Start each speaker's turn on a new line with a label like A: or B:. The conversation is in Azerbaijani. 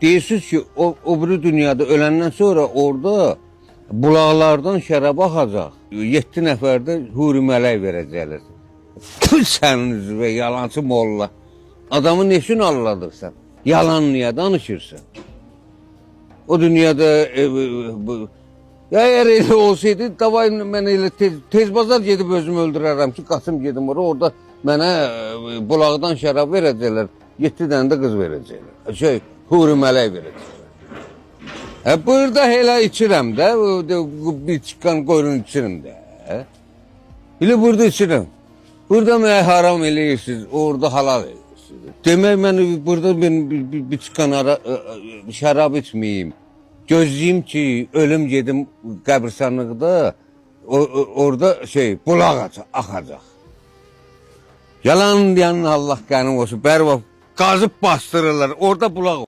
A: Deyirsiniz ki o biri dünyada öləndən sonra orada bulaqlardan şərab axacaq. 7 nəfər də huri mələk verəcəklər. Sənin üzvə yalancı molla. Adamı ne üçün alladırsan? Yalan niye danışırsan? O dünyada ya eğer öyle olsaydı davay mən elə tez bazar gedib özümü öldürərəm ki, qaçım gedim orada mənə bulaqdan şərab verəcəklər. 7 dənə də qız verəcəklər. Huri mələk verəcəklər. Burada elə içirəm də, bir çıkan qoyun içirim də. Elə burada içirəm. Burada mənə haram eləyirsiniz, orada halal eləyirsiniz. Demək mən burada bir çıkan şərab içməyim. Gözləyim ki, ölüm gedim qəbirstanlıqda, orada bulaq axacaq. Yalan deyən Allah qənim olsun, bəri qazıb bastırırlar, orada bulaq